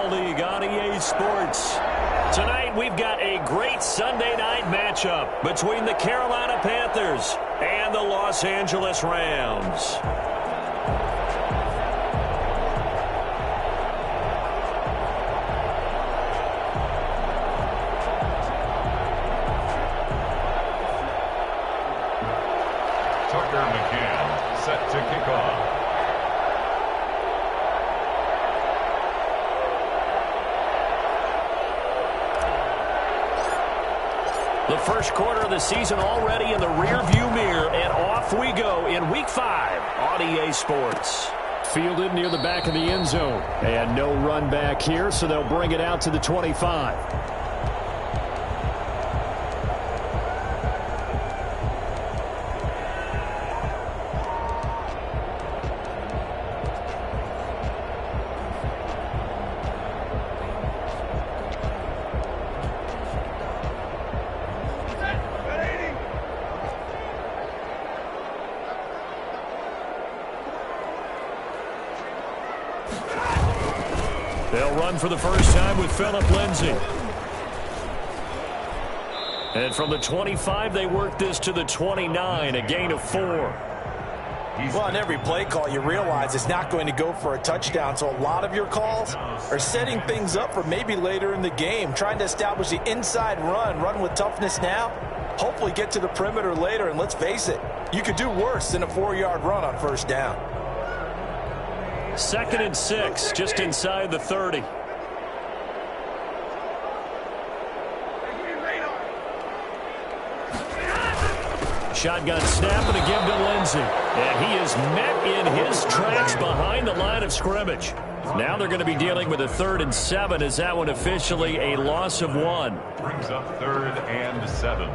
League on EA Sports. Tonight we've got a great Sunday night matchup between the Carolina Panthers and the Los Angeles Rams. Tucker McCann set to kick off. The first quarter of the season already in the rearview mirror, and off we go in Week 5 on EA Sports. Fielded near the back of the end zone. And no run back here, so they'll bring it out to the 25. They'll run for the first time with Phillip Lindsay. And from the 25, they work this to the 29, a gain of 4. Well, on every play call, you realize it's not going to go for a touchdown, so a lot of your calls are setting things up for maybe later in the game, trying to establish the inside run with toughness now, hopefully get to the perimeter later, and let's face it, you could do worse than a 4-yard run on first down. 2nd and 6, just inside the 30. Shotgun snap and a give to Lindsay. And he is met in his tracks behind the line of scrimmage. Now they're going to be dealing with a 3rd and 7 as that one officially a loss of 1. Brings up 3rd and 7.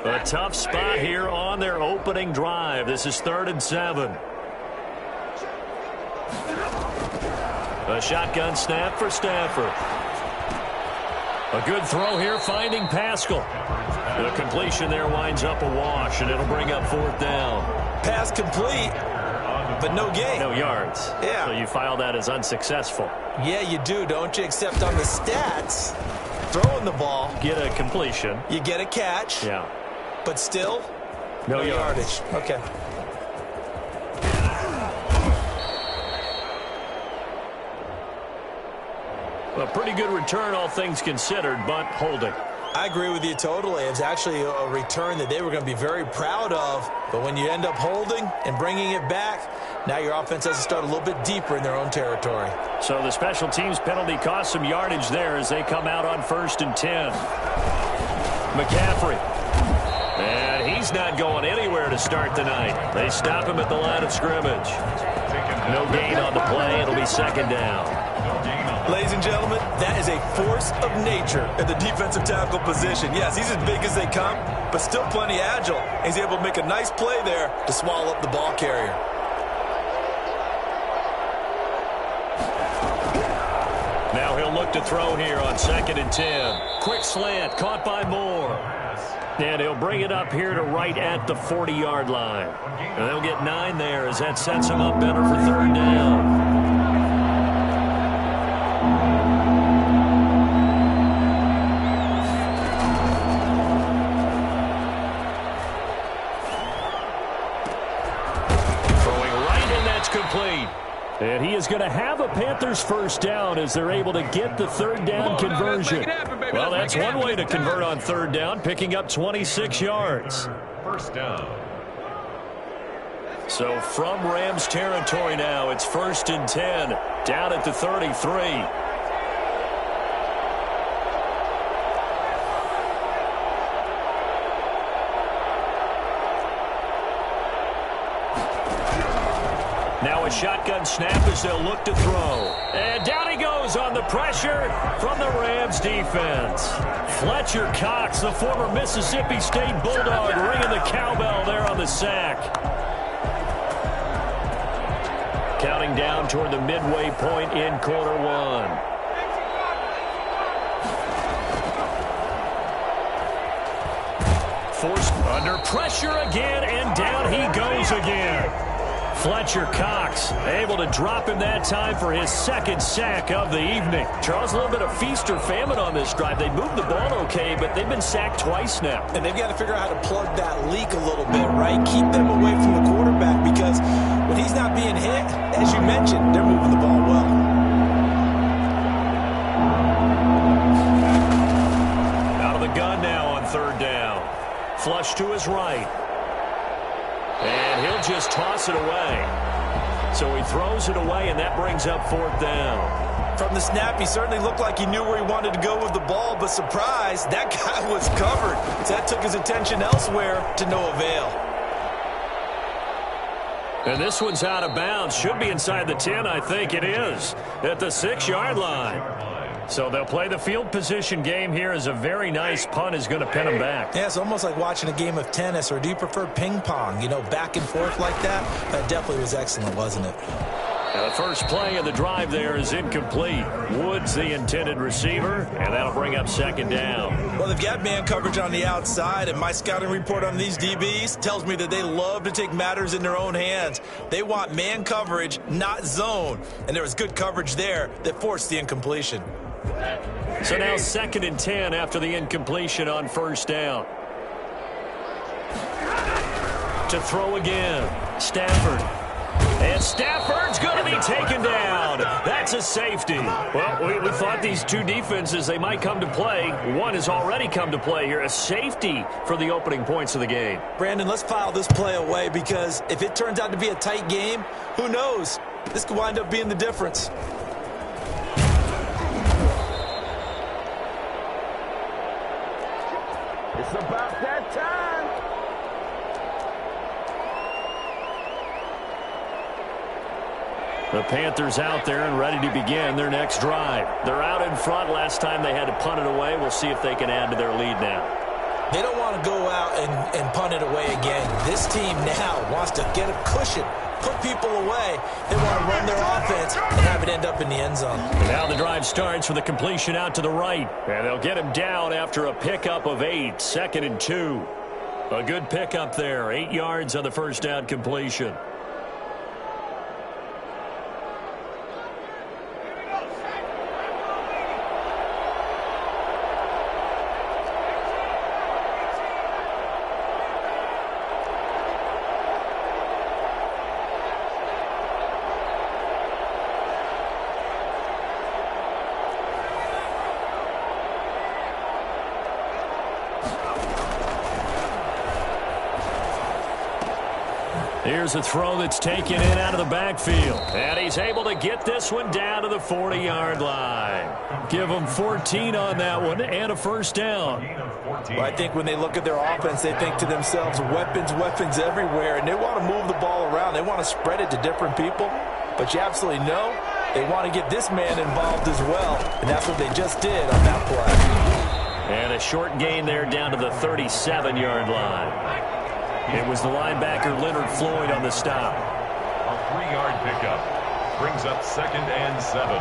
A tough spot here on their opening drive. This is 3rd and 7. A shotgun snap for Stafford. A good throw here finding Pascal. The completion there winds up a wash, and it'll bring up 4th down. Pass complete, but no gain. No yards. Yeah. So you file that as unsuccessful. Yeah, you do, don't you? Except on the stats, throwing the ball. Get a completion. You get a catch. Yeah. But still, no yardage. Okay. A pretty good return, all things considered, but holding. I agree with you totally. It's actually a return that they were going to be very proud of. But when you end up holding and bringing it back, now your offense has to start a little bit deeper in their own territory. So the special teams penalty cost some yardage there as they come out on 1st and 10. McCaffrey. And he's not going anywhere to start the night. They stop him at the line of scrimmage. No gain on the play. It'll be 2nd down. Ladies and gentlemen, that is a force of nature at the defensive tackle position. Yes, he's as big as they come, but still plenty agile. He's able to make a nice play there to swallow up the ball carrier. Now he'll look to throw here on 2nd and 10. Quick slant, caught by Moore. And he'll bring it up here to right at the 40-yard line. And they'll get 9 there as that sets him up better for 3rd down. Throwing right, and that's complete. And he is going to have a Panthers first down as they're able to get the 3rd down conversion. Well, that's one way to convert on 3rd down, picking up 26 yards. First down. So from Rams territory now, it's 1st and 10, down at the 33. Now a shotgun snap as they'll look to throw. And down he goes on the pressure from the Rams defense. Fletcher Cox, the former Mississippi State Bulldog, ringing the cowbell there on the sack. Counting down toward the midway point in quarter 1. Under pressure again, and down he goes again. Fletcher Cox able to drop him that time for his second sack of the evening. Charles, a little bit of feast or famine on this drive. They moved the ball okay, but they've been sacked twice now. And they've got to figure out how to plug that leak a little bit, right? Keep them away from the quarterback because when he's not being hit, as you mentioned, they're moving the ball well. Out of the gun now on third down. Flush to his right. And he'll just toss it away. So he throws it away, and that brings up fourth down. From the snap, he certainly looked like he knew where he wanted to go with the ball, but surprise, that guy was covered. So that took his attention elsewhere to no avail. And this one's out of bounds. Should be inside the 10, I think it is, at the 6-yard line. So they'll play the field position game here as a very nice punt is going to pin them back. Yeah, it's almost like watching a game of tennis, or do you prefer ping pong? You know, back and forth like that? That definitely was excellent, wasn't it? Now the first play of the drive there is incomplete. Woods the intended receiver, and that'll bring up second down. Well, they've got man coverage on the outside, and my scouting report on these DBs tells me that they love to take matters in their own hands. They want man coverage, not zone. And there was good coverage there that forced the incompletion. So now 2nd and 10 after the incompletion on first down. To throw again, Stafford. And Stafford's going to be taken down. That's a safety. Well, we thought these two defenses, they might come to play. One has already come to play here. A safety for the opening points of the game. Brandon, let's file this play away because if it turns out to be a tight game, who knows? This could wind up being the difference. It's about that time. The Panthers out there and ready to begin their next drive. They're out in front. Last time they had to punt it away. We'll see if they can add to their lead now. They don't want to go out and punt it away again. This team now wants to get a cushion, put people away. They want to run their offense and have it end up in the end zone. And now the drive starts with a completion out to the right. And they'll get him down after a pickup of 8, 2nd and 2. A good pickup there, 8 yards on the first down completion. Here's a throw that's taken in out of the backfield. And he's able to get this one down to the 40-yard line. Give them 14 on that one and a first down. Well, I think when they look at their offense, they think to themselves, weapons, weapons everywhere. And they want to move the ball around. They want to spread it to different people. But you absolutely know they want to get this man involved as well. And that's what they just did on that play. And a short gain there down to the 37-yard line. It was the linebacker Leonard Floyd on the stop. A 3-yard pickup brings up 2nd and 7.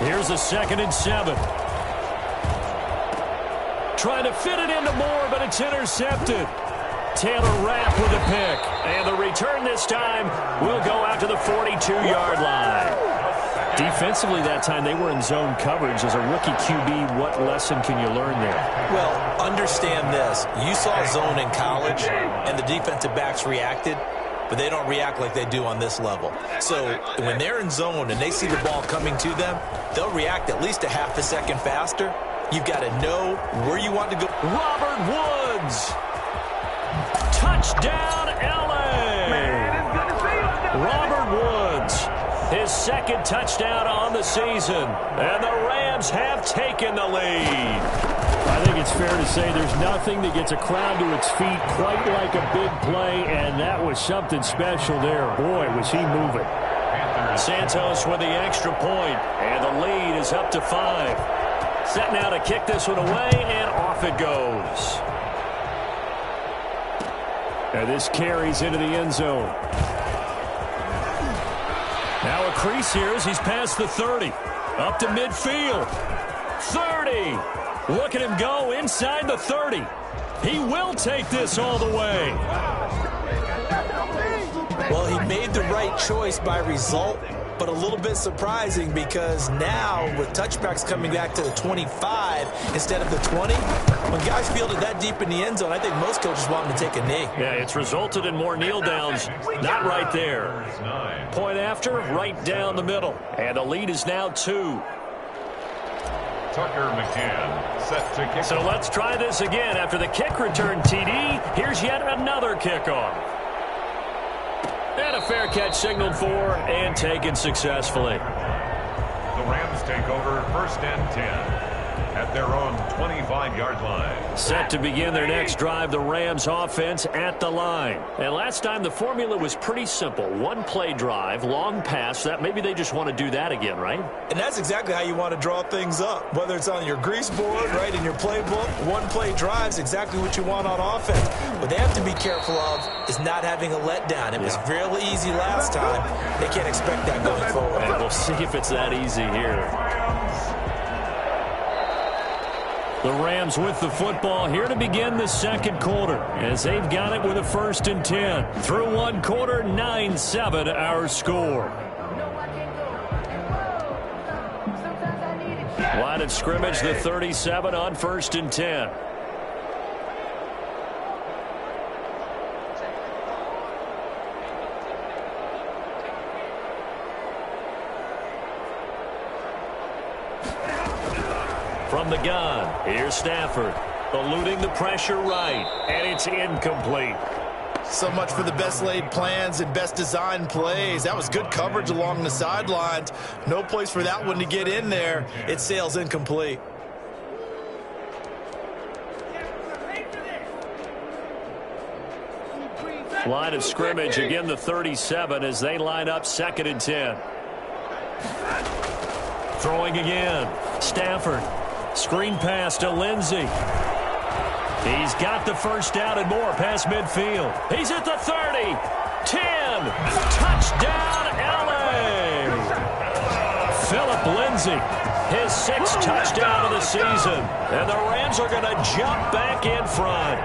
Here's a 2nd and 7. Trying to fit it into Moore, but it's intercepted. Taylor Rapp with a pick. And the return this time will go out to the 42-yard line. Defensively that time, they were in zone coverage. As a rookie QB, what lesson can you learn there? Well, understand this. You saw zone in college, and the defensive backs reacted, but they don't react like they do on this level. So when they're in zone and they see the ball coming to them, they'll react at least a half a second faster. You've got to know where you want to go. Robert Woods. Touchdown, L.A. Robert Woods. His second touchdown on the season. And the Rams have taken the lead. I think it's fair to say there's nothing that gets a crowd to its feet quite like a big play, and that was something special there. Boy, was he moving. Santos with the extra point, and the lead is up to 5. Set now to kick this one away, and off it goes. And this carries into the end zone. Now a crease here as he's past the 30. Up to midfield. 30. Look at him go inside the 30. He will take this all the way. Well, he made the right choice by result, but a little bit surprising because now with touchbacks coming back to the 25 instead of the 20, when guys field it that deep in the end zone, I think most coaches want him to take a knee. Yeah, it's resulted in more kneel downs. Not right there. Point after, right down the middle. And the lead is now 2. Tucker McCann set to kick. So let's try this again. After the kick return TD, here's yet another kickoff. And a fair catch signaled for and taken successfully. The Rams take over 1st and 10 at their own 25-yard line. Set to begin their next drive, the Rams offense at the line. And last time the formula was pretty simple. One play drive, long pass. That maybe they just want to do that again, right? And that's exactly how you want to draw things up. Whether it's on your grease board, right, in your playbook, one play drive is exactly what you want on offense. What they have to be careful of is not having a letdown. It was really easy last time. They can't expect that going forward. And we'll see if it's that easy here. The Rams with the football here to begin the second quarter as they've got it with a 1st and 10. Through one quarter, 9-7 our score. Line of scrimmage, the 37 on 1st and 10. From the gun, here's Stafford, eluding the pressure right, and it's incomplete. So much for the best laid plans and best designed plays. That was good coverage along the sidelines. No place for that one to get in there. It sails incomplete. Line of scrimmage, again the 37 as they line up 2nd and 10. Throwing again, Stafford. Screen pass to Lindsey. He's got the first down and more past midfield. He's at the 30. 10. Touchdown, L.A. Phillip Lindsey, his 6th touchdown of the season. And the Rams are going to jump back in front.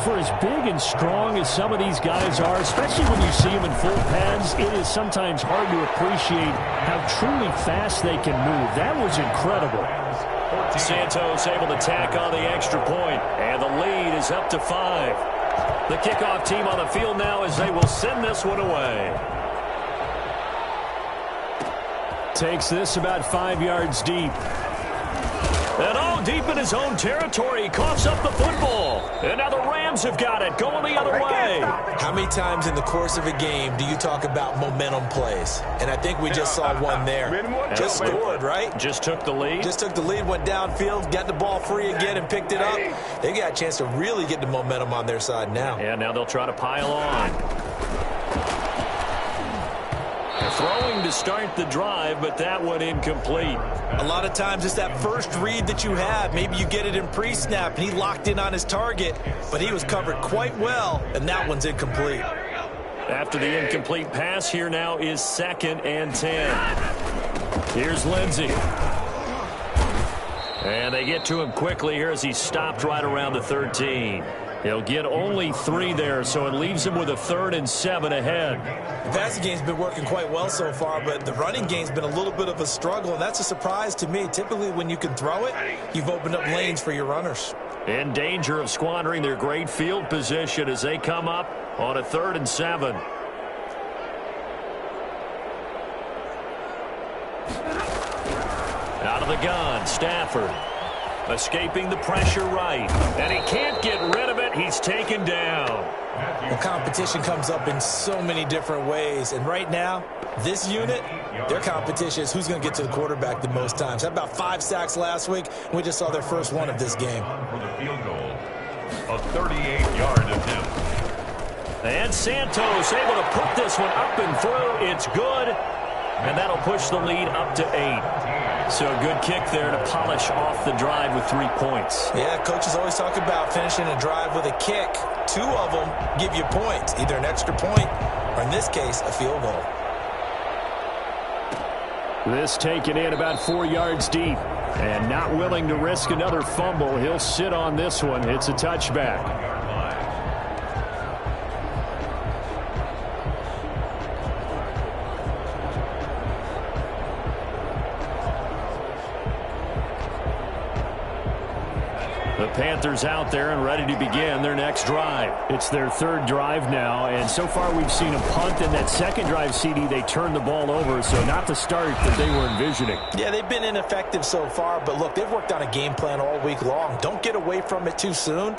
For as big and strong as some of these guys are, especially when you see them in full pads, it is sometimes hard to appreciate how truly fast they can move. That was incredible. Santos able to tack on the extra point, and the lead is up to 5. The kickoff team on the field now as they will send this one away. Takes this about 5 yards deep. And all deep in his own territory, he coughs up the football. And now the Rams have got it, going the other way. How many times in the course of a game do you talk about momentum plays? And I think we just saw one there. Just scored, right? Just took the lead. Just took the lead, went downfield, got the ball free again and picked it up. They got a chance to really get the momentum on their side now. Yeah, now they'll try to pile on. Throwing to start the drive, but that one incomplete. A lot of times it's that first read that you have. Maybe you get it in pre-snap, and he locked in on his target, but he was covered quite well, and that one's incomplete. After the incomplete pass, here now is 2nd and 10. Here's Lindsey. And they get to him quickly here as he stopped right around the 13. He'll get only 3 there, so it leaves him with a 3rd and 7 ahead. The passing game's been working quite well so far, but the running game's been a little bit of a struggle, and that's a surprise to me. Typically, when you can throw it, you've opened up lanes for your runners. In danger of squandering their great field position as they come up on a 3rd and 7. Out of the gun, Stafford. Escaping the pressure right. And he can't get rid of it. He's taken down. Well, competition comes up in so many different ways. And right now, this unit, their competition is who's going to get to the quarterback the most times. Had about 5 sacks last week. We just saw their first one of this game. For the field goal, a 38-yard attempt. And Santos able to put this one up and through. It's good. And that'll push the lead up to 8. So a good kick there to polish off the drive with 3 points. Yeah, coaches always talk about finishing a drive with a kick. 2 of them give you points, either an extra point or, in this case, a field goal. This taken in about 4 yards deep. And not willing to risk another fumble. He'll sit on this one. It's a touchback. The Panthers out there and ready to begin their next drive. It's their third drive now, and so far we've seen a punt. In that second drive, CD, they turned the ball over, so not the start that they were envisioning. Yeah, they've been ineffective so far, but look, they've worked on a game plan all week long. Don't get away from it too soon.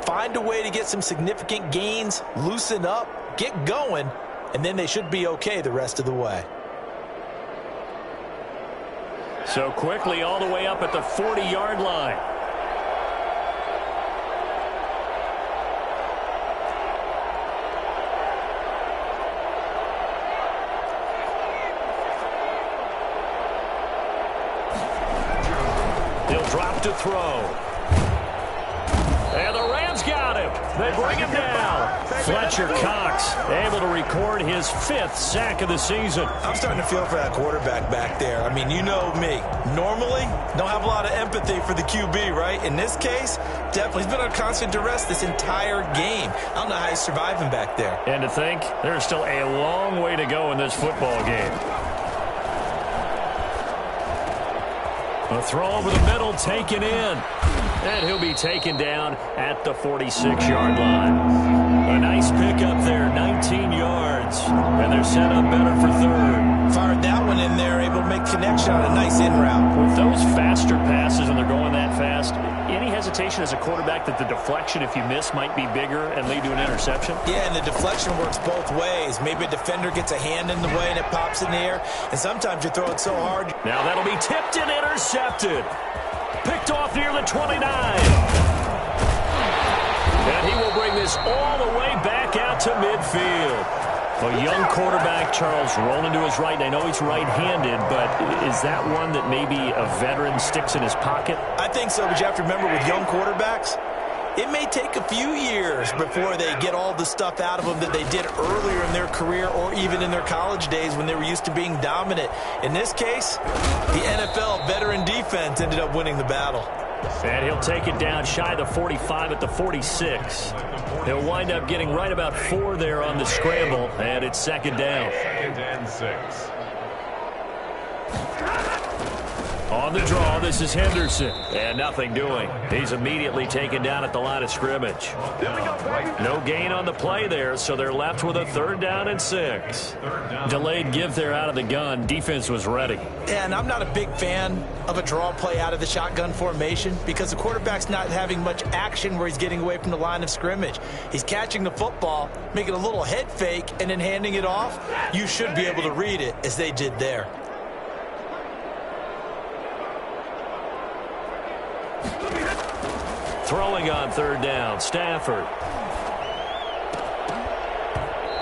Find a way to get some significant gains, loosen up, get going, and then they should be okay the rest of the way. So quickly all the way up at the 40-yard line. Drop to throw. And the Rams got him. They bring him down. Fletcher Cox able to record his 5th sack of the season. I'm starting to feel for that quarterback back there. I mean, you know me. Normally, don't have a lot of empathy for the QB, right? In this case, definitely. He's been on constant duress this entire game. I don't know how he's surviving back there. And to think, there's still a long way to go in this football game. A throw over the middle, taken in. And he'll be taken down at the 46-yard line. A nice pickup there, 19 yards. And they're set up better for third. Fired that one in there, able to make connection on a nice in route. With those faster passes and they're going that fast, any hesitation as a quarterback that the deflection, if you miss, might be bigger and lead to an interception? Yeah, and the deflection works both ways. Maybe a defender gets a hand in the way and it pops in the air. And sometimes you throw it so hard. Now that'll be tipped and intercepted. Picked off near the 29. And he will bring this all the way back out to midfield. A young quarterback, Charles, rolling to his right. I know he's right-handed, but is that one that maybe a veteran sticks in his pocket? I think so, but you have to remember with young quarterbacks, it may take a few years before they get all the stuff out of them that they did earlier in their career or even in their college days when they were used to being dominant. In this case, the NFL veteran defense ended up winning the battle. And he'll take it down shy of the 45 at the 46. He'll wind up getting right about 4 there on the scramble, and it's second down. 2nd and 6. On the draw, this is Henderson. And nothing doing. He's immediately taken down at the line of scrimmage. No gain on the play there, so they're left with a 3rd down and 6. Delayed give there out of the gun. Defense was ready. Yeah, and I'm not a big fan of a draw play out of the shotgun formation because the quarterback's not having much action where he's getting away from the line of scrimmage. He's catching the football, making a little head fake, and then handing it off. You should be able to read it as they did there. Throwing on 3rd down, Stafford.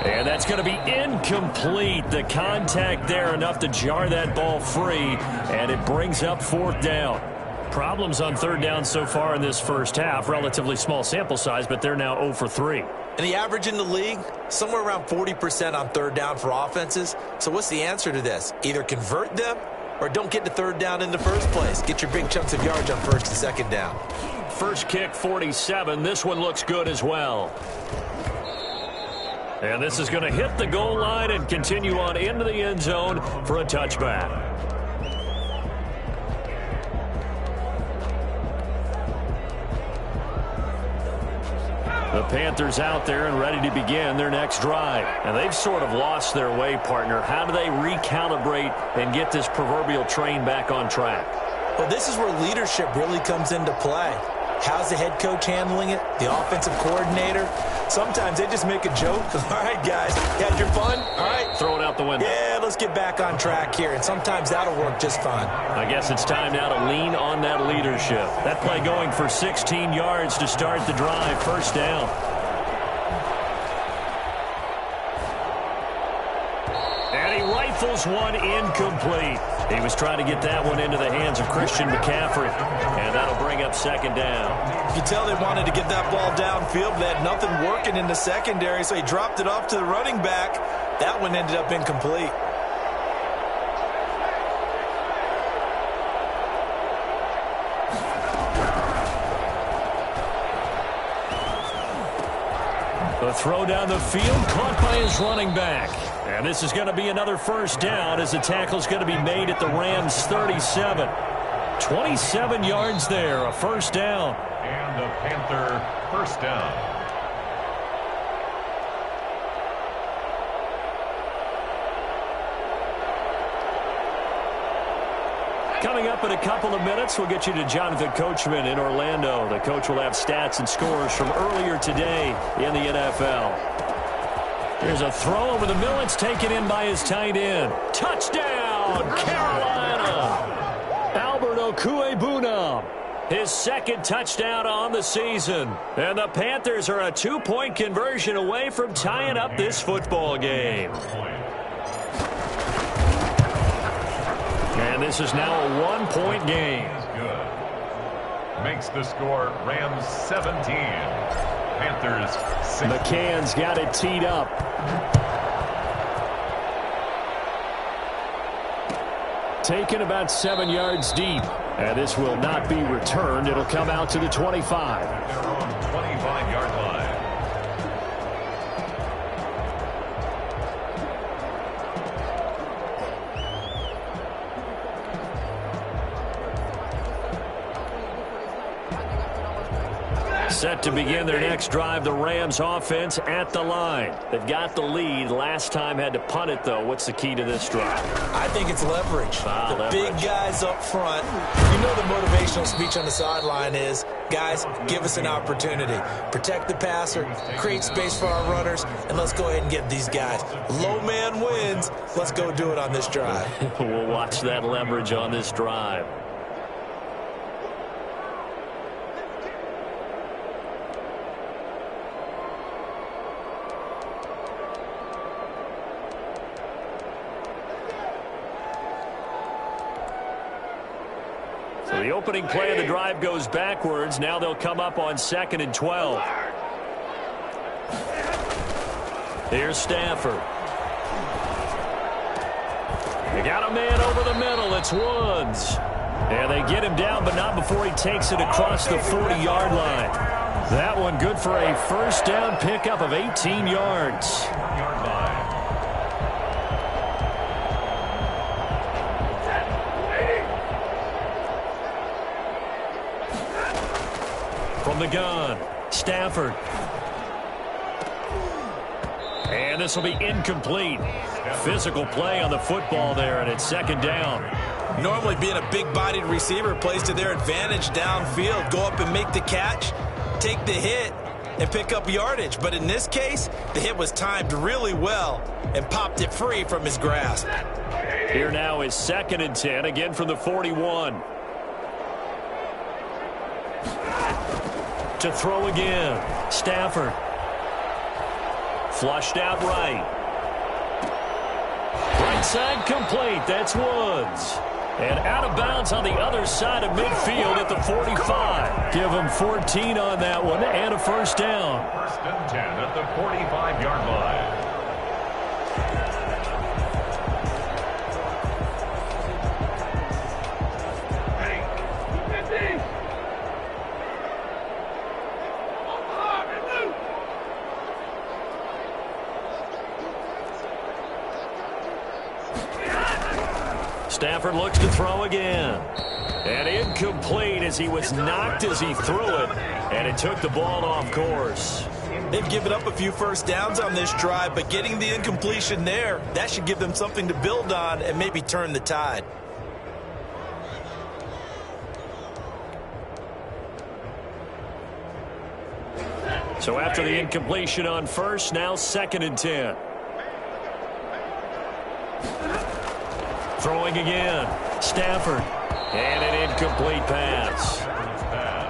And that's going to be incomplete. The contact there enough to jar that ball free, and it brings up 4th down. Problems on 3rd down so far in this first half. Relatively small sample size, but they're now 0 for 3. And the average in the league, somewhere around 40% on 3rd down for offenses. So what's the answer to this? Either convert them or don't get to 3rd down in the first place. Get your big chunks of yards on 1st and 2nd down. First kick, 47. This one looks good as well. And this is going to hit the goal line and continue on into the end zone for a touchback. The Panthers out there and ready to begin their next drive. And they've sort of lost their way, partner. How do they recalibrate and get this proverbial train back on track? Well, this is where leadership really comes into play. How's the head coach handling it? The offensive coordinator? Sometimes they just make a joke. All right, guys, you had your fun? All right. Throw it out the window. Yeah, let's get back on track here. And sometimes that'll work just fine. I guess it's time now to lean on that leadership. That play going for 16 yards to start the drive. 1st down. And he rifles one incomplete. He was trying to get that one into the hands of Christian McCaffrey. And that'll bring up 2nd down. You can tell they wanted to get that ball downfield. They had nothing working in the secondary, so he dropped it off to the running back. That one ended up incomplete. The throw down the field, caught by his running back. And this is going to be another first down as the tackle's going to be made at the Rams' 37. 27 yards there, a first down. And a Panther first down. Coming up in a couple of minutes, we'll get you to Jonathan Coachman in Orlando. The coach will have stats and scores from earlier today in the NFL. Here's a throw over the middle. It's taken in by his tight end. Touchdown, Carolina! Albert Okwuegbunam, his second touchdown on the season. And the Panthers are a 2-point conversion away from tying up this football game. And this is now a 1-point game. Good. Makes the score Rams 17. Panthers 16. McCann's got it teed up. Taken about 7 yards deep. And this will not be returned. It'll come out to the 25. Their own 25-yard line. Set to begin their next drive, the Rams offense at the line. They've got the lead. Last time had to punt it, though. What's the key to this drive? I think it's leverage. Leverage. Big guys up front. You know the motivational speech on the sideline is, guys, give us an opportunity. Protect the passer, create space for our runners, and let's go ahead and get these guys. Low man wins. Let's go do it on this drive. We'll watch that leverage on this drive. So the opening play of the drive goes backwards. Now they'll come up on 2nd and 12. Here's Stafford. They got a man over the middle. It's Woods. And they get him down, but not before he takes it across the 40-yard line. That one good for a first down pickup of 18 yards. Yard line. From the gun, Stafford. And this will be incomplete. Physical play on the football there, and it's 2nd down. Normally being a big-bodied receiver plays to their advantage downfield. Go up and make the catch, take the hit, and pick up yardage. But in this case, the hit was timed really well and popped it free from his grasp. Here now is 2nd and 10, again from the 41. To throw again, Stafford. Flushed out right. Right side complete. That's Woods. And out of bounds on the other side of midfield at the 45. Give him 14 on that one and a first down. 1st and 10 at the 45-yard line. Stafford looks to throw again. And incomplete as he was knocked as he threw it. And it took the ball off course. They've given up a few first downs on this drive, but getting the incompletion there, that should give them something to build on and maybe turn the tide. So after the incompletion on first, now 2nd and 10. Throwing again, Stafford. And an incomplete pass.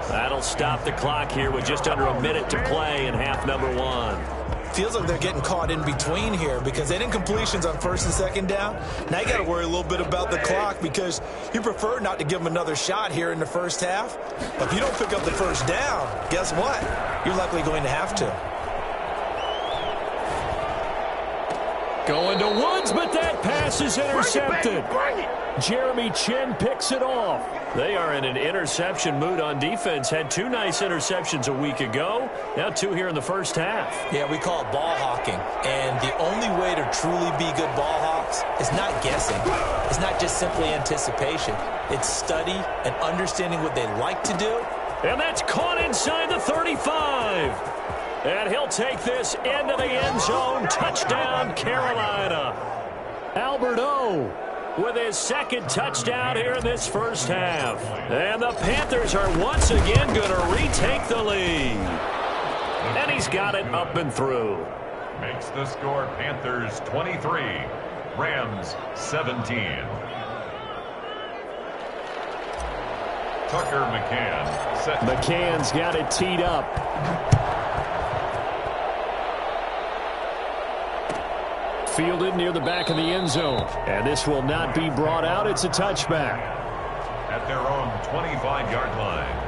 That'll stop the clock here with just under a minute to play in half number 1. Feels like they're getting caught in between here because that incompletion's on 1st and 2nd down. Now you got to worry a little bit about the clock because you prefer not to give them another shot here in the first half. But if you don't pick up the first down, guess what? You're likely going to have to. Going to Woods, but that pass is intercepted. Jeremy Chin picks it off. They are in an interception mood on defense. Had 2 nice interceptions a week ago. Now 2 here in the first half. Yeah, we call it ball hawking. And the only way to truly be good ball hawks is not guessing. It's not just simply anticipation. It's study and understanding what they like to do. And that's caught inside the 35. And he'll take this into the end zone. Touchdown, Carolina. Albert O with his second touchdown here in this first half. And the Panthers are once again going to retake the lead. And he's got it up and through. Makes the score Panthers 23, Rams 17. Tucker McCann set. McCann's got it teed up. Fielded near the back of the end zone. And this will not be brought out. It's a touchback. At their own 25-yard line.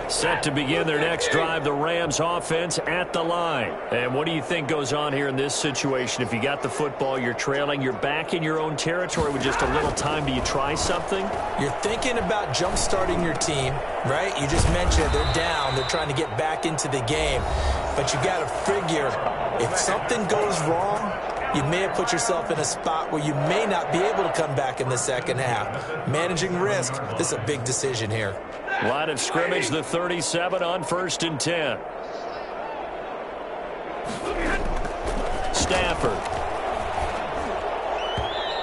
Set to begin their next drive, the Rams offense at the line. And what do you think goes on here in this situation? If you got the football, you're trailing, you're back in your own territory with just a little time. Do you try something? You're thinking about jump-starting your team, right? You just mentioned it. They're down. They're trying to get back into the game. But you got to figure, if something goes wrong, you may have put yourself in a spot where you may not be able to come back in the second half. Managing risk, this is a big decision here. Line of scrimmage, the 37 on 1st and 10. Stafford.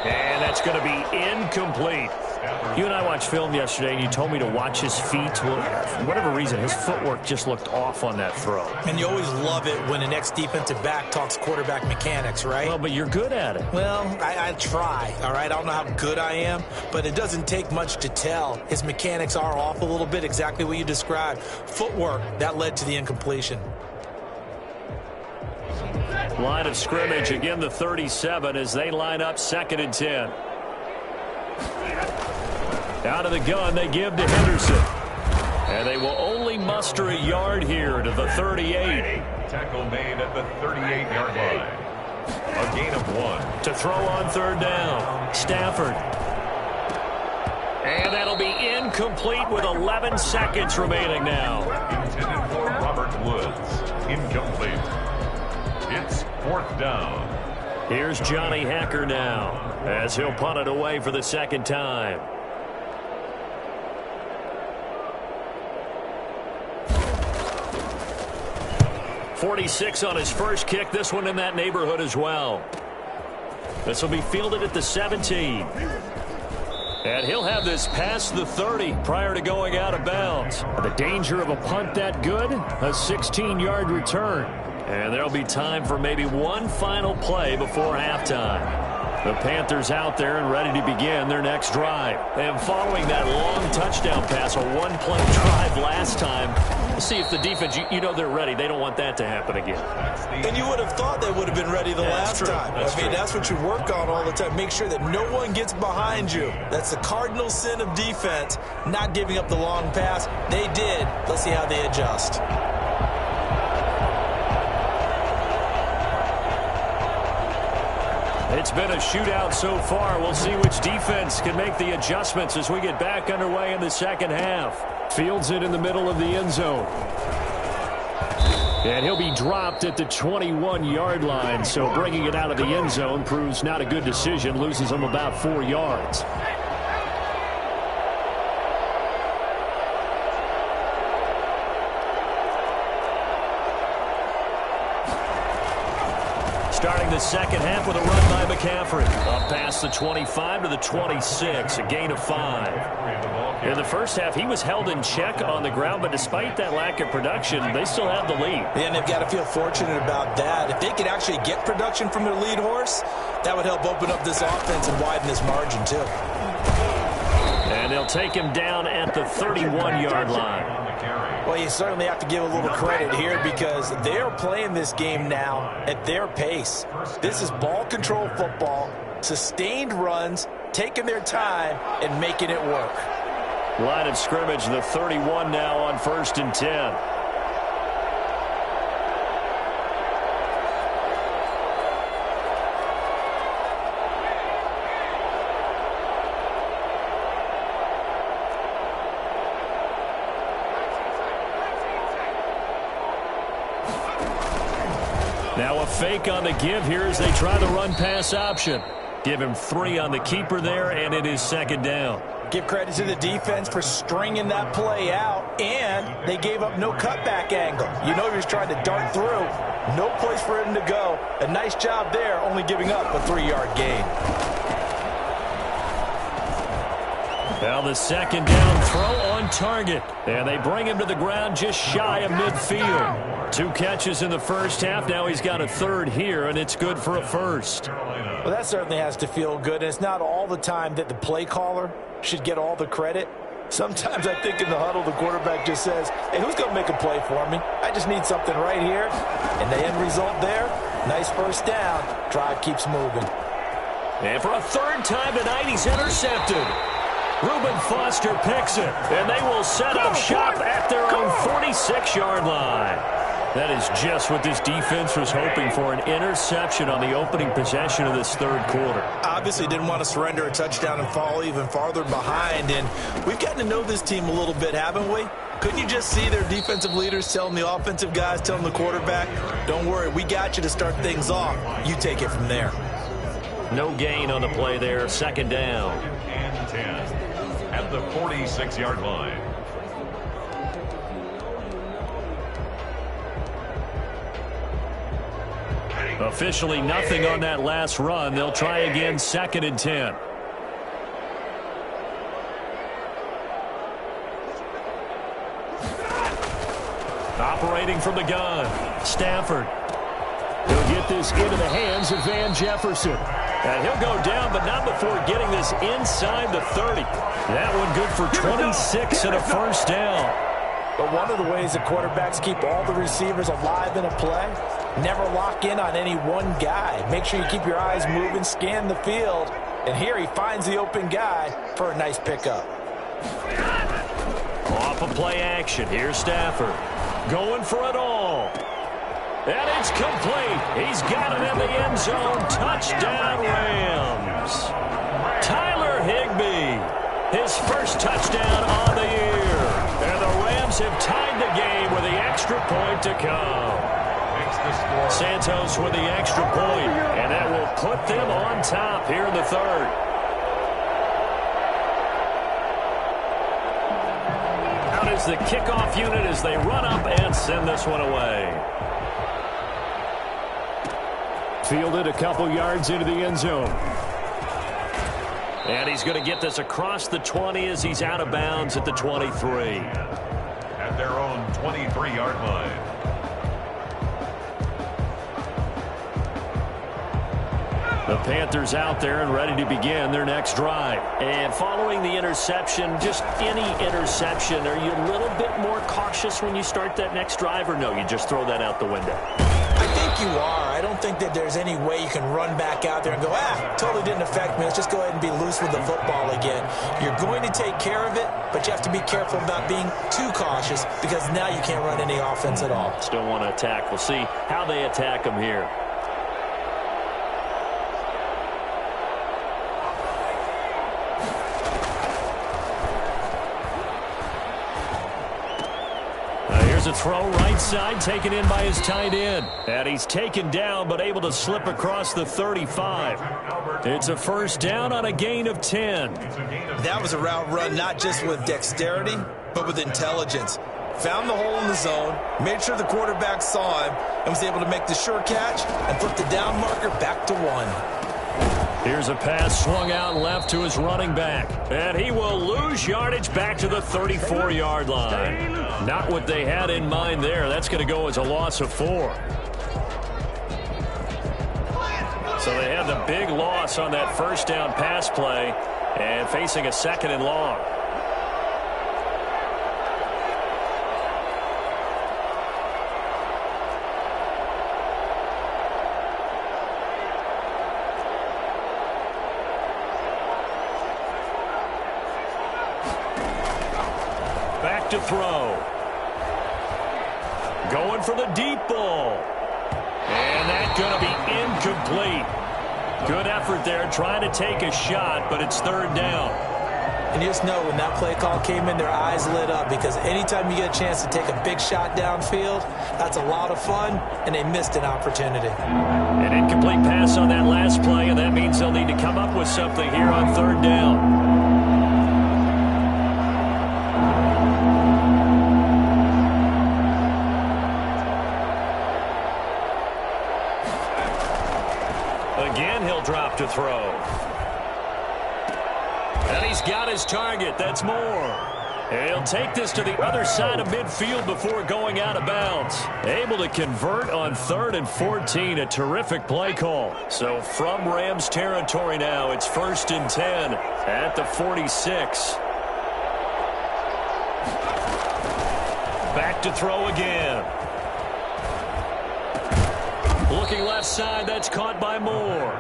And that's going to be incomplete. You and I watched film yesterday, and you told me to watch his feet. Well, for whatever reason, his footwork just looked off on that throw. And you always love it when an ex-defensive back talks quarterback mechanics, right? Well, but you're good at it. Well, I try, all right? I don't know how good I am, but it doesn't take much to tell. His mechanics are off a little bit, exactly what you described. Footwork, that led to the incompletion. Line of scrimmage, again the 37 as they line up 2nd and 10. Out of the gun, they give to Henderson. And they will only muster a yard here to the 38. Tackle made at the 38-yard line. A gain of 1. To throw on 3rd down, Stafford. And that'll be incomplete with 11 seconds remaining now. Intended for Robert Woods. Incomplete. It's 4th down. Here's Johnny Hacker now as he'll punt it away for the 2nd time. 46 on his first kick. This one in that neighborhood as well. This will be fielded at the 17. And he'll have this past the 30 prior to going out of bounds. The danger of a punt that good, a 16-yard return. And there'll be time for maybe one final play before halftime. The Panthers out there and ready to begin their next drive. And following that long touchdown pass, a one-play drive last time, we'll see if the defense, you know they're ready. They don't want that to happen again. And you would have thought they would have been ready the last time. That's what you work on all the time. Make sure that no one gets behind you. That's the cardinal sin of defense, not giving up the long pass. They did. Let's see how they adjust. It's been a shootout so far. We'll see which defense can make the adjustments as we get back underway in the second half. Fields it in the middle of the end zone. And he'll be dropped at the 21-yard line, so bringing it out of the end zone proves not a good decision. Loses him about 4 yards. Starting the second half with a run by McCaffrey. Up past the 25 to the 26, a gain of 5. In the first half, he was held in check on the ground, but despite that lack of production, they still have the lead. And they've got to feel fortunate about that. If they could actually get production from their lead horse, that would help open up this offense and widen this margin, too. And they'll take him down at the 31-yard line. carry. Well, you certainly have to give a little credit here because they're playing this game now at their pace. This is ball control football, sustained runs, taking their time, and making it work. Line of scrimmage, the 31 now on 1st and 10. Now a fake on the give here as they try the run-pass option. Give him 3 on the keeper there, and it is 2nd down. Give credit to the defense for stringing that play out, and they gave up no cutback angle. You know he was trying to dart through. No place for him to go. A nice job there, only giving up a 3-yard gain. Now the 2nd down throw on target. And they bring him to the ground just shy of midfield. 2 catches in the first half. Now he's got a 3rd here, and it's good for a 1st. Well, that certainly has to feel good. And it's not all the time that the play caller should get all the credit. Sometimes I think in the huddle, the quarterback just says, hey, who's going to make a play for me? I just need something right here. And the end result there, nice 1st down. Drive keeps moving. And for a 3rd time tonight, he's intercepted. Reuben Foster picks it, and they will set up shop at their own 46-yard line. That is just what this defense was hoping for, an interception on the opening possession of this 3rd quarter. Obviously didn't want to surrender a touchdown and fall even farther behind, and we've gotten to know this team a little bit, haven't we? Couldn't you just see their defensive leaders telling the offensive guys, telling the quarterback, don't worry, we got you to start things off. You take it from there. No gain on the play there, 2nd down. And 10 at the 46-yard line. Officially nothing on that last run. They'll try again, 2nd and 10. Operating from the gun, Stafford. He'll get this into the hands of Van Jefferson. And he'll go down, but not before getting this inside the 30. That one good for 26 and a 1st down. But one of the ways that quarterbacks keep all the receivers alive in a play, never lock in on any one guy. Make sure you keep your eyes moving, scan the field. And here he finds the open guy for a nice pickup. Off of play action, here's Stafford. Going for it all. And it's complete. He's got it in the end zone. Touchdown, Rams. Tyler Higbee, his 1st touchdown on the year. And the Rams have tied the game with the extra point to come. Santos with the extra point, and that will put them on top here in the 3rd. Out is the kickoff unit as they run up and send this one away. Fielded a couple yards into the end zone. And he's going to get this across the 20 as he's out of bounds at the 23. At their own 23-yard line. The Panthers out there and ready to begin their next drive. And following the interception, just any interception, are you a little bit more cautious when you start that next drive, or no, you just throw that out the window? I think you are. I don't think that there's any way you can run back out there and go, totally didn't affect me. Let's just go ahead and be loose with the football again. You're going to take care of it, but you have to be careful about being too cautious because now you can't run any offense at all. Still want to attack. We'll see how they attack them here. Here's a throw right side, taken in by his tight end. And he's taken down, but able to slip across the 35. It's a 1st down on a gain of 10. That was a route run not just with dexterity, but with intelligence. Found the hole in the zone, made sure the quarterback saw him, and was able to make the sure catch and flip the down marker back to 1. Here's a pass swung out left to his running back. And he will lose yardage back to the 34-yard line. Not what they had in mind there. That's going to go as a loss of 4. So they had the big loss on that 1st down pass play and facing a 2nd and long. back to throw. Going for the deep ball. And that's going to be incomplete. Good effort there trying to take a shot, but it's third down. And you just know when that play call came in, their eyes lit up because anytime you get a chance to take a big shot downfield, that's a lot of fun, and they missed an opportunity. An incomplete pass on that last play, and that means they'll need to come up with something here on third down. Again, he'll drop to throw. And he's got his target. That's more. He'll take this to the other side of midfield before going out of bounds. Able to convert on 3rd and 14. A terrific play call. So from Rams territory now, it's 1st and 10 at the 46. Back to throw again. Looking left side, that's caught by Moore.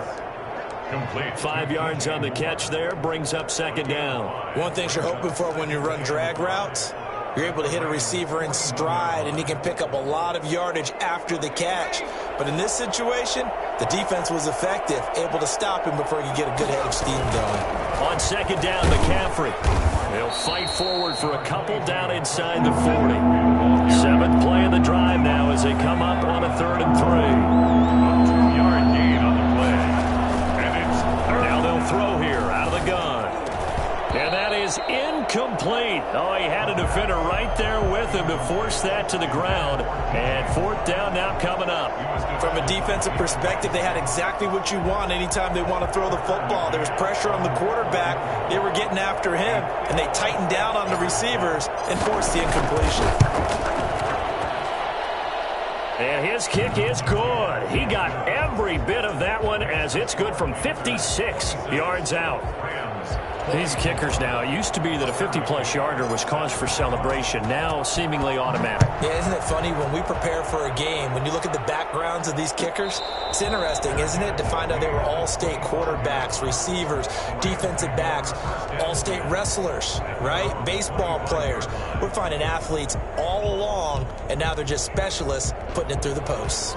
Complete. 5 yards on the catch there, brings up 2nd down. One thing you're hoping for when you run drag routes, you're able to hit a receiver in stride, and he can pick up a lot of yardage after the catch. But in this situation, the defense was effective, able to stop him before he could get a good head of steam going. On 2nd down, McCaffrey. He'll fight forward for a couple down inside the 40. 7th play of the drive now as they come up on a 3rd and 3. 2-yard gain on the play. Now they'll throw here out of the gun. And that is incomplete. Oh, he had a defender right there with him to force that to the ground. And 4th down now coming up. From a defensive perspective, they had exactly what you want anytime they want to throw the football. There was pressure on the quarterback. They were getting after him, and they tightened down on the receivers and forced the incompletion. And his kick is good. He got every bit of that one as it's good from 56 yards out. These kickers now, it used to be that a 50-plus yarder was cause for celebration. Now seemingly automatic. Yeah, isn't it funny when we prepare for a game, when you look at the backgrounds of these kickers, it's interesting, isn't it, to find out they were all-state quarterbacks, receivers, defensive backs, all-state wrestlers, right? Baseball players. We're finding athletes all along, and now they're just specialists putting it through the posts.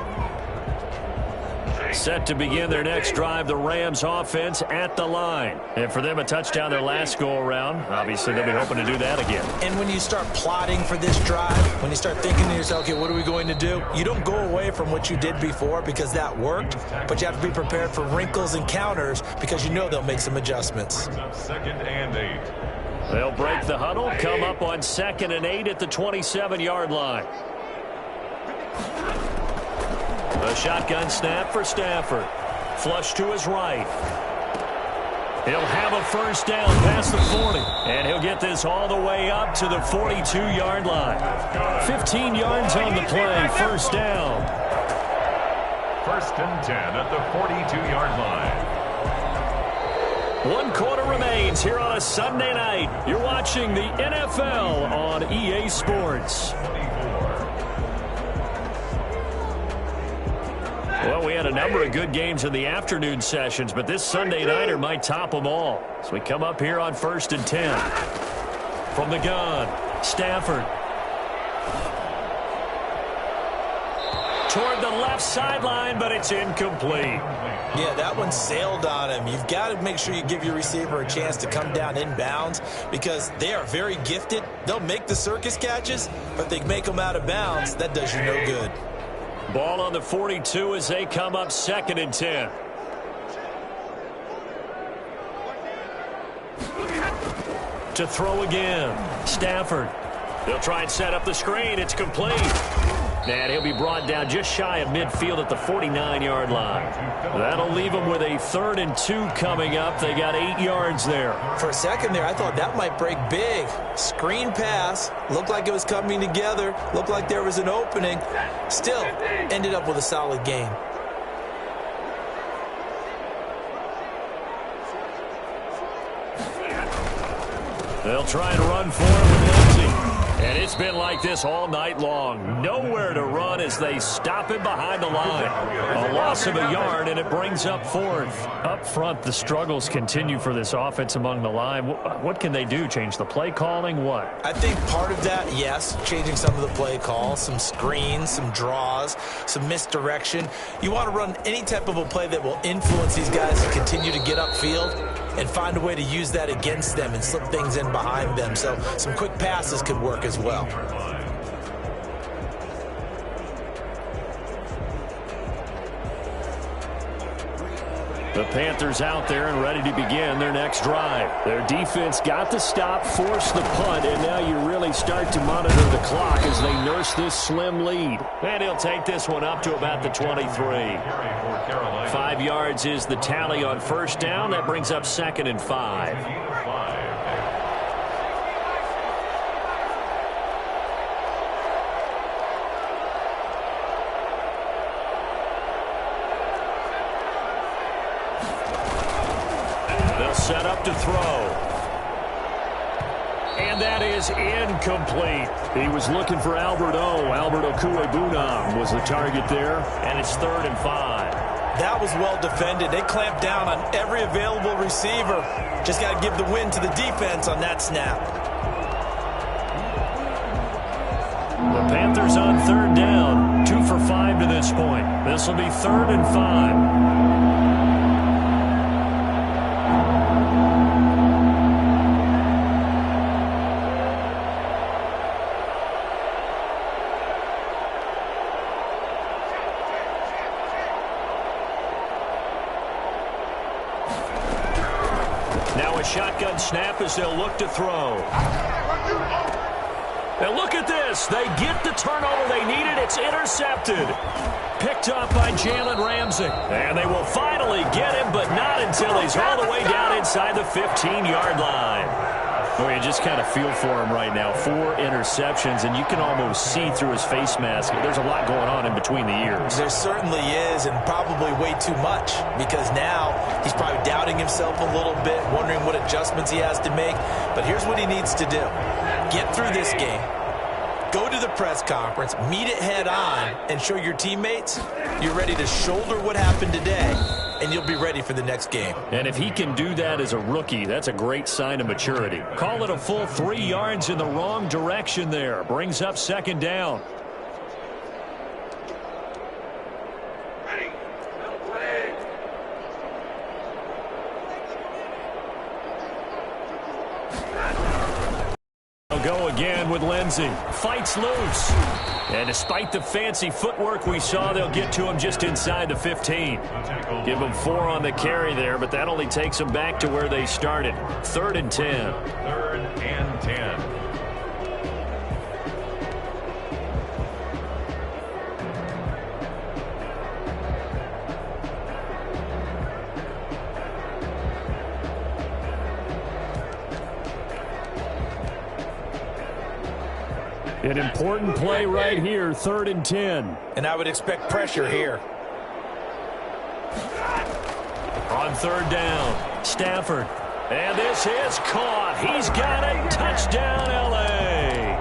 Set to begin their next drive, the Rams offense at the line. And for them, a touchdown their last go-around. Obviously, they'll be hoping to do that again. And when you start plotting for this drive, when you start thinking to yourself, okay, what are we going to do? You don't go away from what you did before because that worked, but you have to be prepared for wrinkles and counters because you know they'll make some adjustments. 2nd and 8. They'll break the huddle, come up on 2nd and 8 at the 27-yard line. A shotgun snap for Stafford. Flush to his right. He'll have a 1st down past the 40. And he'll get this all the way up to the 42-yard line. 15 yards on the play. 1st down. 1st and 10 at the 42-yard line. 1 quarter remains here on a Sunday night. You're watching the NFL on EA Sports. Well, we had a number of good games in the afternoon sessions, but this Sunday nighter might top them all. So we come up here on 1st and 10. From the gun, Stafford. Toward the left sideline, but it's incomplete. Yeah, that one sailed on him. You've got to make sure you give your receiver a chance to come down inbounds because they are very gifted. They'll make the circus catches, but they make them out of bounds. That does you no good. Ball on the 42 as they come up 2nd and 10. To throw again. Stafford. They'll try and set up the screen. It's complete. And he'll be brought down just shy of midfield at the 49-yard line. That'll leave them with a 3rd and 2 coming up. They got 8 yards there. For a second there, I thought that might break big. Screen pass. Looked like it was coming together. Looked like there was an opening. Still, ended up with a solid game. They'll try and run for it with Lindsay. And it's been like this all night long. Nowhere to run as they stop him behind the line. A loss of a yard, and it brings up fourth. Up front, the struggles continue for this offense among the line. What can they do? Change the play calling? What? I think part of that, yes, changing some of the play calls, some screens, some draws, some misdirection. You want to run any type of a play that will influence these guys to continue to get upfield and find a way to use that against them and slip things in behind them. So some quick passes could work as well. The Panthers out there and ready to begin their next drive. Their defense got the stop, forced the punt, and now you really start to monitor the clock as they nurse this slim lead. And he'll take this one up to about the 23. 5 yards is the tally on first down. That brings up 2nd and 5. Set up to throw. And that is incomplete. He was looking for Albert Okuebunam was the target there, and it's 3rd and 5. That was well defended. They clamped down on every available receiver. Just got to give the win to the defense on that snap. The Panthers on 3rd down. 2 for 5 to this point. This will be 3rd and 5. Shotgun snap as they'll look to throw. And look at this. They get the turnover they needed. It's intercepted. Picked up by Jalen Ramsey. And they will finally get him, but not until he's all the way down inside the 15-yard line. Well, you just kind of feel for him right now. 4 interceptions, and you can almost see through his face mask. There's a lot going on in between the ears. There certainly is, and probably way too much, because now he's probably doubting himself a little bit, wondering what adjustments he has to make. But here's what he needs to do. Get through this game. Go to the press conference, meet it head on, and show your teammates you're ready to shoulder what happened today, and you'll be ready for the next game. And if he can do that as a rookie, that's a great sign of maturity. Call it a full 3 yards in the wrong direction there. Brings up 2nd down. They'll go again with Lindsey. Fights loose. And despite the fancy footwork we saw, they'll get to him just inside the 15. Give them 4 on the carry there, but that only takes them back to where they started. 3rd and 10. 3rd and 10. An important play right here, 3rd and 10. And I would expect pressure here. On 3rd down, Stafford. And this is caught. He's got it. Touchdown, L.A.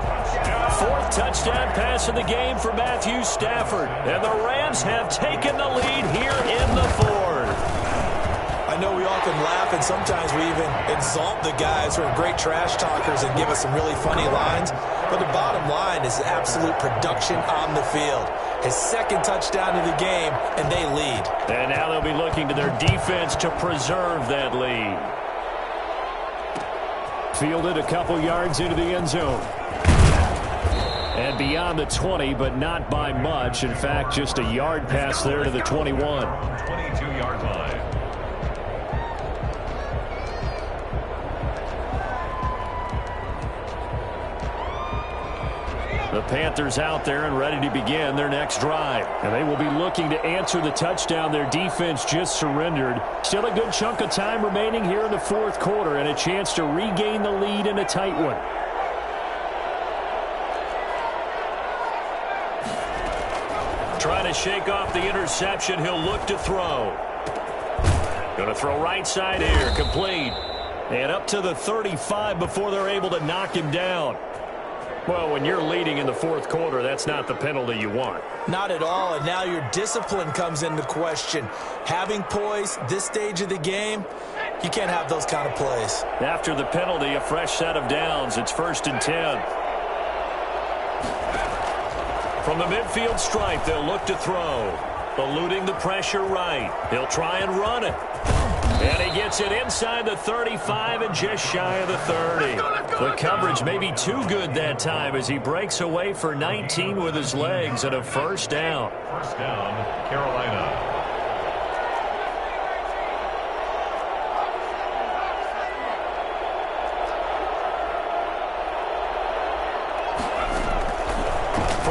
4th touchdown pass of the game for Matthew Stafford. And the Rams have taken the lead here in the 4th. I know we often laugh, and sometimes we even exalt the guys who are great trash talkers and give us some really funny lines. But the bottom line is absolute production on the field. His 2nd touchdown of the game, and they lead. And now they'll be looking to their defense to preserve that lead. Fielded a couple yards into the end zone. And beyond the 20, but not by much. In fact, just a yard pass there to the 21. 22-yard line. The Panthers out there and ready to begin their next drive. And they will be looking to answer the touchdown their defense just surrendered. Still a good chunk of time remaining here in the 4th quarter and a chance to regain the lead in a tight one. Trying to shake off the interception. He'll look to throw. Going to throw right side here. Complete. And up to the 35 before they're able to knock him down. Well, when you're leading in the fourth quarter, that's not the penalty you want. Not at all, and now your discipline comes into question. Having poise this stage of the game, you can't have those kind of plays. After the penalty, a fresh set of downs. It's 1st and 10. From the midfield stripe, they'll look to throw. Eluding the pressure right. He'll try and run it. And he gets it inside the 35 and just shy of the 30. The coverage may be too good that time as he breaks away for 19 with his legs and a first down. First down, Carolina.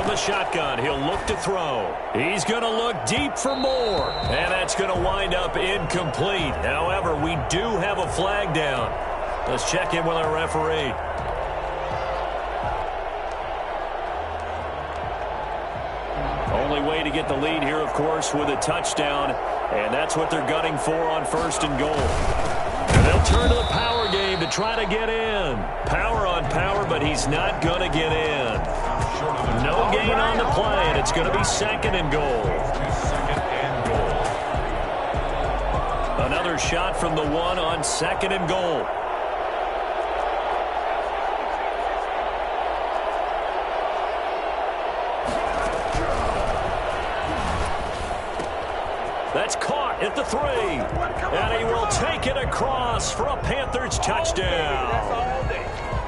The shotgun, he'll look to throw. He's going to look deep for more, and that's going to wind up incomplete. However, we do have a flag down. Let's check in with our referee. Only way to get the lead here, of course, with a touchdown, and that's what they're gunning for on 1st and goal. And they'll turn to the power game to try to get in. Power on power, but he's not going to get in. No gain on the play, and it's going to be 2nd and goal. Another shot from the 1 on 2nd and goal. That's caught at the 3. And he will take it across for a Panthers touchdown.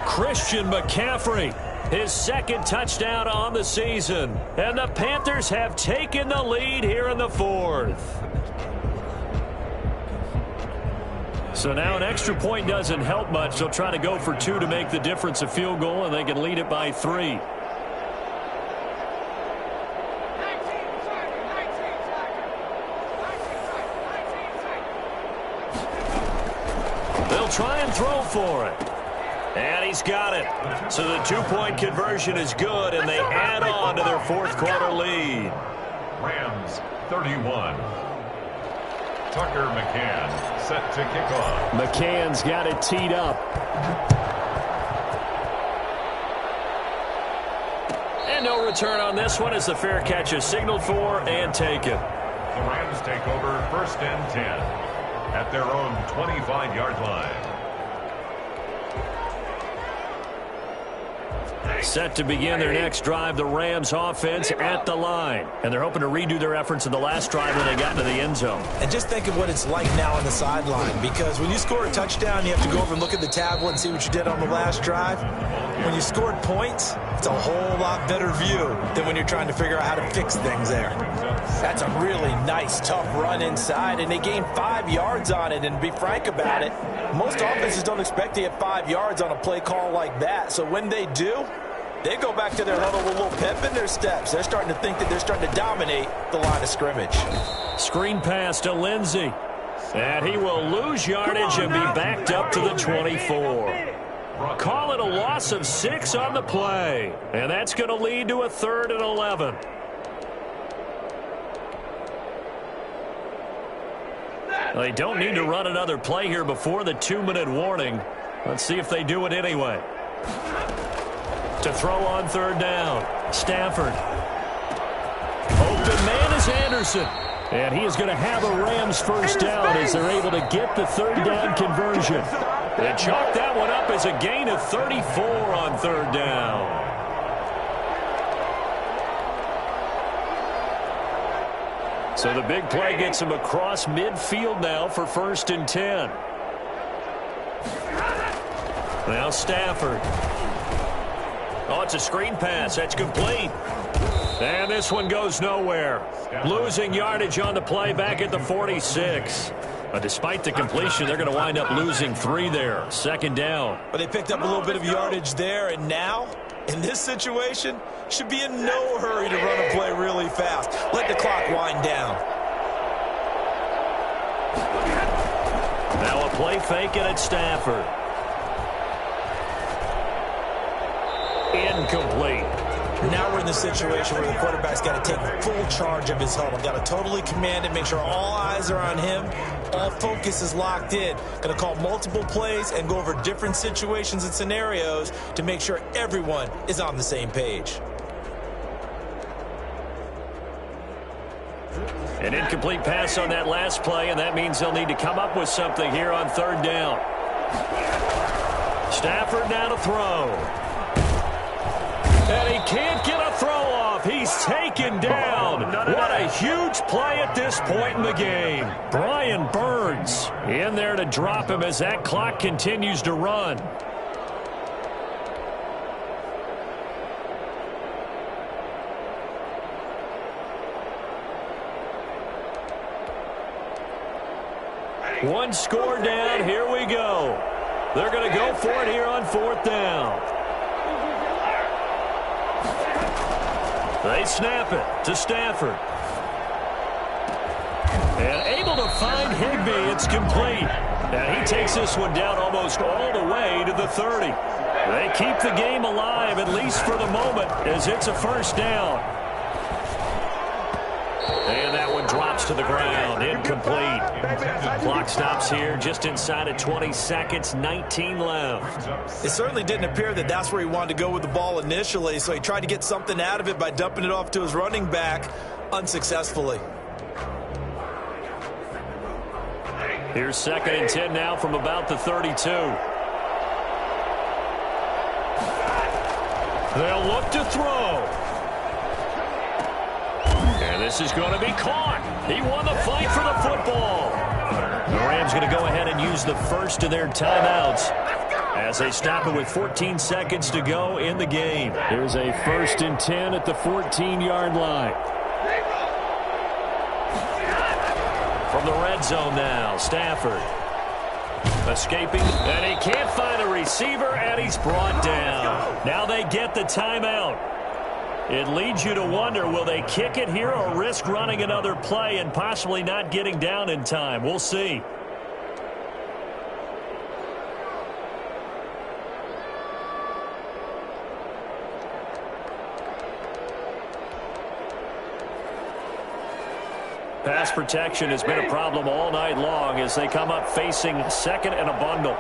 Christian McCaffrey, his 2nd touchdown on the season. And the Panthers have taken the lead here in the 4th. So now an extra point doesn't help much. They'll try to go for 2 to make the difference a field goal, and they can lead it by 3. They'll try and throw for it. And he's got it. So the 2-point conversion is good, and they add on to their 4th quarter lead. Rams 31. Tucker McCann set to kick off. McCann's got it teed up. And no return on this one as the fair catch is signaled for and taken. The Rams take over 1st and 10 at their own 25-yard line. Set to begin their next drive, the Rams offense at the line. And they're hoping to redo their efforts in the last drive when they got into the end zone. And just think of what it's like now on the sideline, because when you score a touchdown, you have to go over and look at the tablet and see what you did on the last drive. When you scored points, it's a whole lot better view than when you're trying to figure out how to fix things there. That's a really nice, tough run inside, and they gained 5 yards on it. And to be frank about it, most offenses don't expect to get 5 yards on a play call like that. So when they do, they go back to their huddle with a little pep in their steps. They're starting to think that they're starting to dominate the line of scrimmage. Screen pass to Lindsey. And he will lose yardage and be backed up to the 24. Call it a loss of 6 on the play. And that's going to lead to a 3rd and 11. They don't need to run another play here before the 2-minute warning. Let's see if they do it anyway. To throw on 3rd down, Stafford. Open man is Anderson. And he is going to have a Rams first down as they're able to get the 3rd down conversion. They chalk that one up as a gain of 34 on 3rd down. So the big play gets him across midfield now for 1st and 10. Now Stafford. Oh, it's a screen pass. That's complete. And this one goes nowhere. Losing yardage on the play back at the 46. But despite the completion, they're going to wind up losing 3 there. 2nd down. But they picked up a little bit of yardage there, and now, in this situation, should be in no hurry to run a play really fast. Let the clock wind down. Now a play fake, and it's Stafford. Incomplete. Now we're in the situation where the quarterback's got to take full charge of his huddle. Got to totally command it, make sure all eyes are on him, All focus is locked in. Going to call multiple plays and go over different situations and scenarios to make sure everyone is on the same page. An incomplete pass on that last play, and that means they'll need to come up with something here on third down. Stafford now to throw. And he can't get a throw off. He's taken down. What a huge play at this point in the game. Brian Burns in there to drop him as that clock continues to run. One score down. Here we go. They're going to go for it here on fourth down. They snap it to Stafford. And able to find Higbee. It's complete. And he takes this one down almost all the way to the 30. They keep the game alive, at least for the moment, as it's a first down. And that one drops to the ground. Incomplete. Clock stops here just inside of 20 seconds. 19 left. It certainly didn't appear that that's where he wanted to go with the ball initially, so he tried to get something out of it by dumping it off to his running back unsuccessfully. Here's 2nd and 10 now from about the 32. They'll look to throw. And this is going to be caught. He won the fight for the football. The Rams going to go ahead and use the first of their timeouts as they stop it with 14 seconds to go in the game. Here's a 1st and 10 at the 14-yard line. From the red zone now, Stafford escaping, and he can't find a receiver, and he's brought down. Now they get the timeout. It leads you to wonder, will they kick it here or risk running another play and possibly not getting down in time? We'll see. Pass protection has been a problem all night long as they come up facing 2nd and a bundle.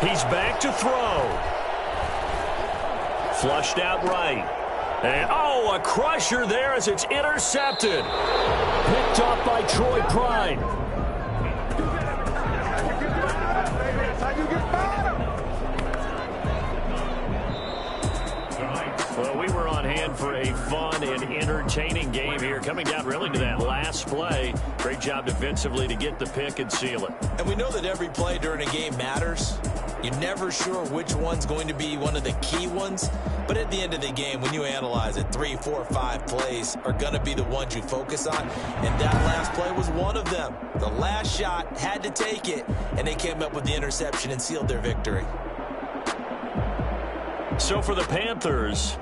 He's back to throw. Flushed out right. And, oh, a crusher there as it's intercepted. Picked up by Troy Pride. Well, we were on hand for a fun and entertaining game here. Coming down really to that last play. Great job defensively to get the pick and seal it. And we know that every play during a game matters. You're never sure which one's going to be one of the key ones. But at the end of the game, when you analyze it, 3, 4, 5 plays are going to be the ones you focus on. And that last play was one of them. The last shot had to take it, and they came up with the interception and sealed their victory. So for the Panthers,